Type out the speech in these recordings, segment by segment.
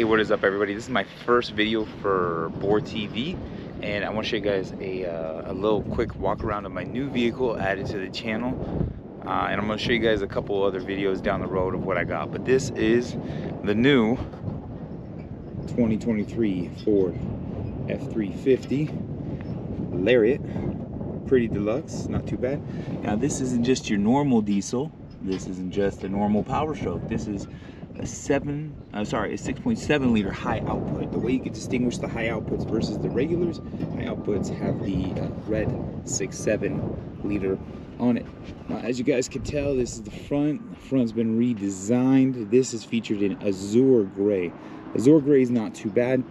what is up, everybody? This is my first video for B.O.R.E.T.V, and I want to show you guys a little quick walk around of my new vehicle added to the channel, and I'm going to show you guys a couple other videos down the road of what I got. But this is the new 2023 Ford F350 Lariat, pretty deluxe, not too bad. Now this isn't just your normal diesel. This isn't just a normal power stroke. This is a 6.7 liter high output. The way you can distinguish the high outputs versus the regulars, high outputs have the red 6.7 liter on it. Now, as you guys can tell, this is the front. The front's been redesigned. This is featured in Azure Grey. Azure Grey is not too bad.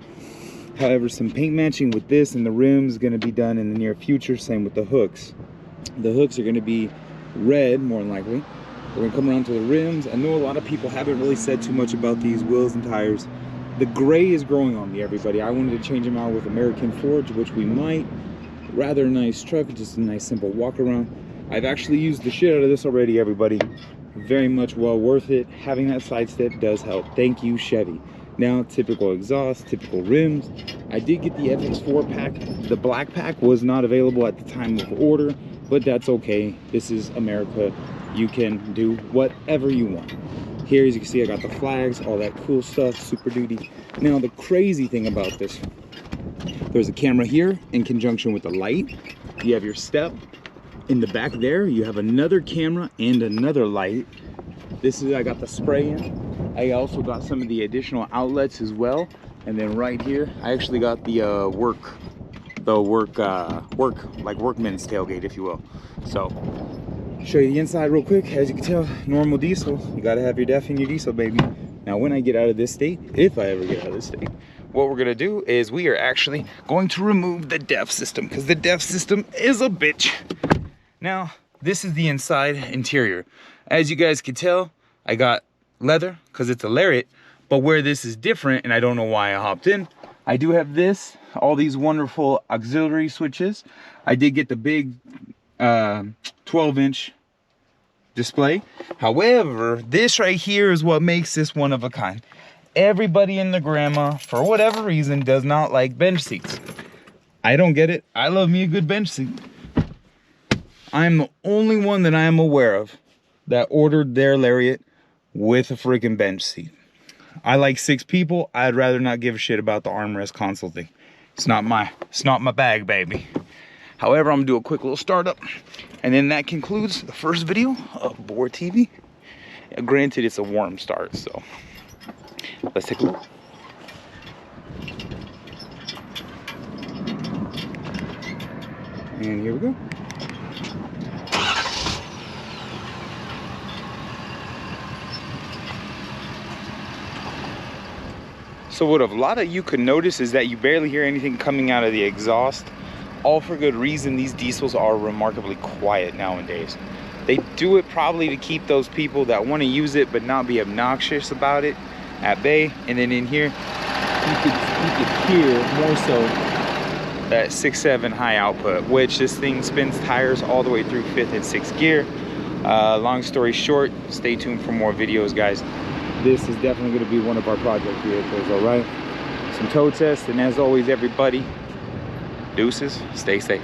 However, some paint matching with this and the rims is going to be done in the near future. Same with the hooks. The hooks are going to be red, more than likely. We're gonna come around to the rims. I know a lot of people haven't really said too much about these wheels and tires. The gray is growing on me, everybody. I wanted to change them out with American Forge, which we might. Rather nice truck, just a nice simple walk around. I've actually used the shit out of this already, everybody. Very much well worth it. Having that side step does help. Thank you, Chevy. Now, typical exhaust, typical rims. I did get the FX4 pack. The black pack was not available at the time of order, but that's okay. This is America. You can do whatever you want. Here, as you can see, I got the flags, all that cool stuff, Super Duty. Now, the crazy thing about this, there's a camera here in conjunction with the light. You have your step. In the back there, you have another camera and another light. This is, I got the spray in. I also got some of the additional outlets as well. And then right here, I actually got the like workman's tailgate, if you will. So, show you the inside real quick. As you can tell, normal diesel. You gotta have your def in your diesel, baby. Now, when I get out of this state, if I ever get out of this state, what we're gonna do is we are actually going to remove the def system, because the def system is a bitch. Now, this is the inside interior. As you guys can tell, I got leather because it's a Lariat, but where this is different, and I don't know why I hopped in, I do have this, all these wonderful auxiliary switches. I did get the big 12-inch display. However, this right here is what makes this one of a kind. Everybody in the grandma, for whatever reason, does not like bench seats. I don't get it. I love me a good bench seat. I'm the only one that I am aware of that ordered their Lariat with a freaking bench seat. I like 6 people. I'd rather not give a shit about the armrest console thing. It's not my bag, baby. However, I'm gonna do a quick little startup, and then that concludes the first video of B.O.R.E.T.V. Granted, it's a warm start, so let's take a look. And here we go. So what a lot of you could notice is that you barely hear anything coming out of the exhaust. All for good reason. These diesels are remarkably quiet nowadays. They do it probably to keep those people that want to use it but not be obnoxious about it at bay. And then in here, you could hear more so that 6.7 high output, which this thing spins tires all the way through 5th and 6th gear. Long story short, stay tuned for more videos, guys. This is definitely going to be one of our project vehicles, all right? Some tow tests, and as always, everybody, deuces, stay safe.